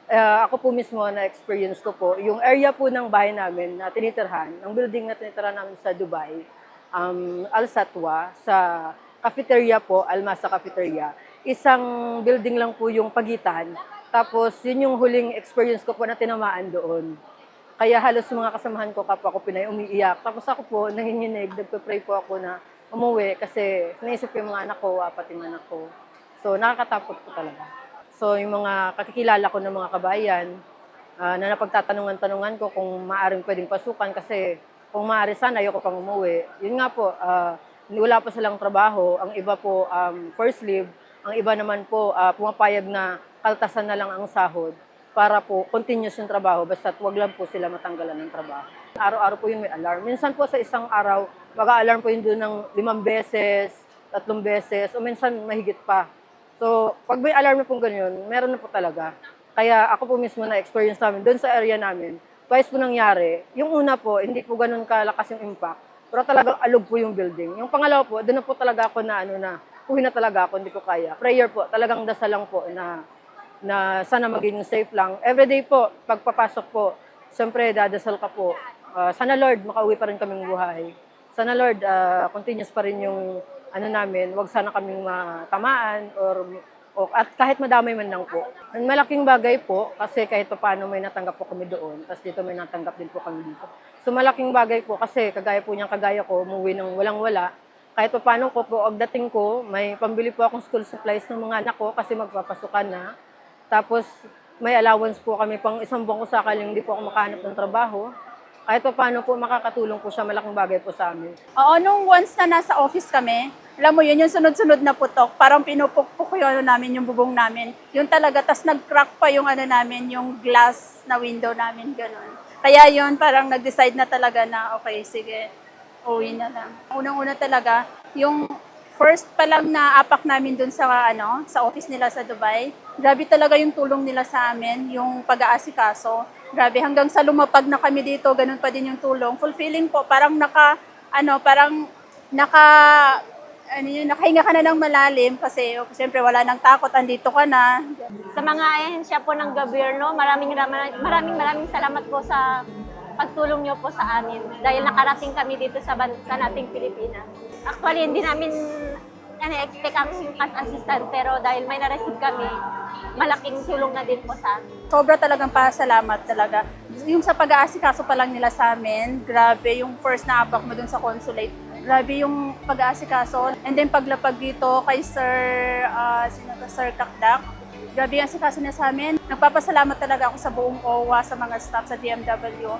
Ako po mismo na-experience ko po, yung area po ng bahay namin na tinitirhan, ng building na tinitirhan namin sa Dubai, Al Satwa, sa cafeteria po, Almasa Cafeteria. Isang building lang po yung pagitan. Tapos yun yung huling experience ko po na tinamaan doon. Kaya halos yung mga kasamahan ko, kapwa ko Pinay, umiiyak. Tapos ako po, nanginginig, nagpe-pray po ako na umuwi kasi naisip ko yung mga anak ko, apat yung anak ko. So nakakatakot po talaga. So yung mga kakikilala ko ng mga kabayan, na napagtatanungan-tanungan ko kung maaaring pwedeng pasukan kasi kung maaari sana ayoko pang umuwi. Yun nga po, wala pa silang trabaho. Ang iba po first leave, ang iba naman po pumapayag na kaltasan na lang ang sahod para po continuous yung trabaho basta wag lang po sila matanggalan ng trabaho. Araw-araw po yun may alarm. Minsan po sa isang araw, mag-alarm po yun doon ng 5 beses, 3 beses, o minsan mahigit pa. So, pag may alarm na pong ganyan, meron na po talaga. Kaya ako po mismo na-experience namin doon sa area namin. Twice po nangyari. Yung una po, hindi po ganun kalakas yung impact. Pero talagang alog po yung building. Yung pangalawa po, doon na po talaga ako na uwi na talaga ako, hindi ko kaya. Prayer po, talagang dasal lang po na sana maging safe lang. Everyday po, pagpapasok po, siyempre dadasal ka po. Sana Lord, makauwi pa rin kaming buhay. Sana Lord, continuous pa rin yung namin, wag sana kaming matamaan at kahit madamay man lang po. Malaking bagay po kasi kahit paano may natanggap po kami doon, tapos dito may natanggap din po kami dito. So malaking bagay po kasi kagaya po niyang kagaya ko, umuwi ng walang-wala. Kahit paano ko po, pagdating ko, may pambili po akong school supplies ng mga anak ko kasi magpapasukan na. Tapos may allowance po kami pang isang buwan ko sakaling hindi po ako makahanap ng trabaho. Kahit paano po makakatulong po siya, malaking bagay po sa amin. Oo, nung once na nasa office kami, alam mo yun, yung sunod-sunod na putok, parang pinupukpuk yung namin, yung bubong namin. Yun talaga, tas nag-crack pa yung namin, yung glass na window namin, ganun. Kaya yun, parang nag-decide na talaga na, okay, sige, uwi na lang. Unang-una talaga, yung first pa lang na apak namin dun sa office nila sa Dubai, grabe talaga yung tulong nila sa amin, yung pag-aasikaso. Grabe, hanggang sa lumapag na kami dito, ganun pa din yung tulong. Fulfilling po, parang nakahinga ka na ng malalim kasi siyempre wala nang takot, andito ka na. Sa mga ahensya po ng gobyerno, maraming salamat po sa pagtulong niyo po sa amin dahil nakarating kami dito sa bansa nating Pilipinas. Actually, hindi namin expect ang cash assistant pero dahil may na-receive kami, malaking tulong na din po sa amin. Sobra talagang pasalamat talaga. Yung sa pag-aasikaso pa lang nila sa amin, grabe yung first na apak mo dun sa consulate. Grabe yung pag-aasikaso. And then paglapag dito kay Sir Kakdak, grabe yung asikaso niya sa amin. Nagpapasalamat talaga ako sa buong OWA, sa mga staff sa DMW.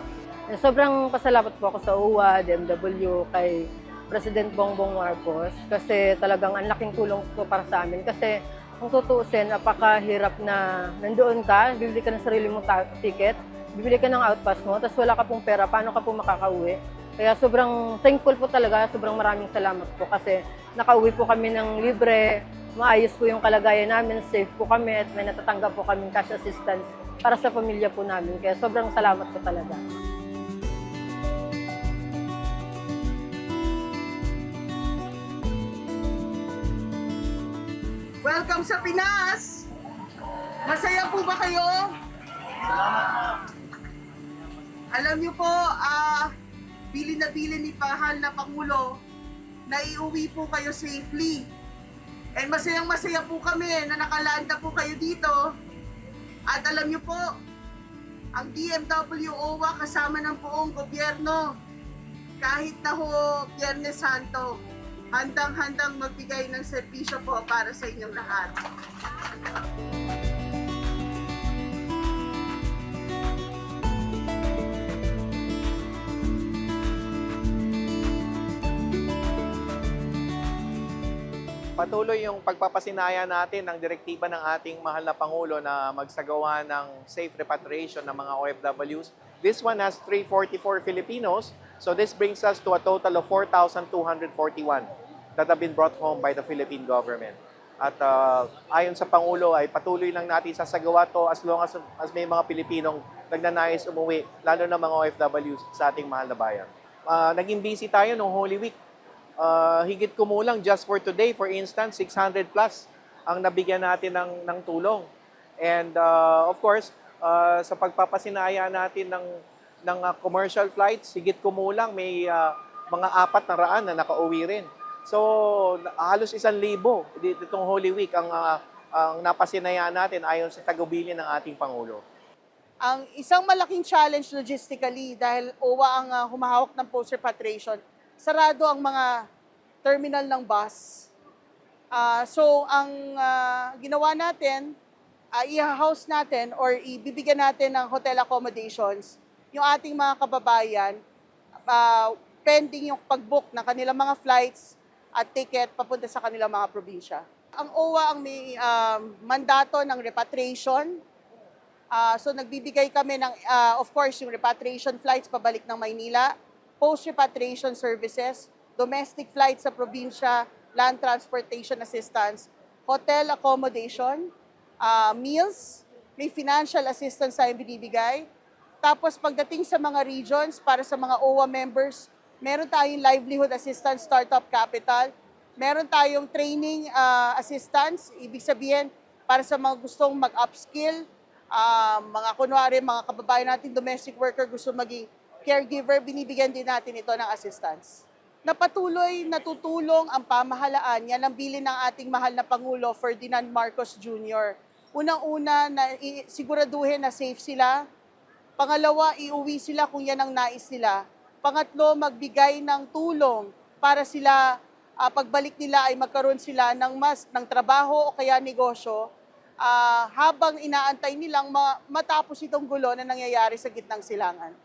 Sobrang pasalamat po ako sa OWA, DMW, kay President Bongbong Marcos kasi talagang ang laking tulong po para sa amin. Kasi kung tutuusin, napakahirap na nandoon ka, bibili ka ng sarili mong ticket, bibili ka ng outpass mo, tapos wala ka pong pera, paano ka po makakauwi? Kaya sobrang thankful po talaga, sobrang maraming salamat po kasi nakauwi po kami ng libre, maayos po yung kalagayan namin, safe po kami at may natatanggap po kami cash assistance para sa pamilya po namin. Kaya sobrang salamat po talaga. Welcome sa Pinas! Masaya po ba kayo? Alam niyo po, bilin na bilin ni Pahal na Pangulo na iuwi po kayo safely. And masayang-masaya po kami na nakalaan na po kayo dito. At alam niyo po, ang DMW OWA kasama ng buong gobyerno, kahit na ho Biyernes Santo, handang-handang magbigay ng serbisyo po para sa inyong lahat. Patuloy yung pagpapasinaya natin ng direktiba ng ating mahal na Pangulo na magsagawa ng safe repatriation ng mga OFWs. This one has 344 Filipinos, so this brings us to a total of 4,241 that have been brought home by the Philippine government. At ayon sa Pangulo ay patuloy lang natin sasagawa to as long as may mga Pilipinong nagnanais umuwi, lalo na mga OFWs sa ating mahal na bayan. Naging busy tayo noong Holy Week. Higit kumulang just for today, for instance, 600 plus ang nabigyan natin ng tulong. And of course, sa pagpapasinaya natin ng commercial flights, higit kumulang may mga 400 na nakauwi rin. So halos 1,000 ditong Holy Week ang napasinaya natin ayon sa tagubilin ng ating Pangulo. Ang isang malaking challenge logistically dahil OWA ang humahawak ng post repatriation, sarado ang mga terminal ng bus. So ang ginawa natin, i-house natin or ibibigyan natin ng hotel accommodations yung ating mga kababayan pending yung pag-book ng kanilang mga flights at ticket papunta sa kanilang mga probinsya. Ang OWA ang may mandato ng repatriation. So nagbibigay kami ng, of course, yung repatriation flights pabalik ng Maynila, post-repatriation services, domestic flights sa probinsya, land transportation assistance, hotel accommodation, meals, may financial assistance tayong binibigay. Tapos pagdating sa mga regions, para sa mga OWA members, meron tayong livelihood assistance, startup capital, meron tayong training assistance, ibig sabihin para sa mga gustong mag-upskill, mga kunwari, mga kababayan natin, domestic worker, gusto maging caregiver, binibigyan din natin ito ng assistance. Napatuloy natutulong ang pamahalaan, yan ang bilin ng ating mahal na Pangulo, Ferdinand Marcos Jr. Unang-una, na siguraduhin na safe sila. Pangalawa, iuwi sila kung yan ang nais nila. Pangatlo, magbigay ng tulong para sila, pagbalik nila ay magkaroon sila ng trabaho o kaya negosyo habang inaantay nilang matapos itong gulo na nangyayari sa gitnang silangan.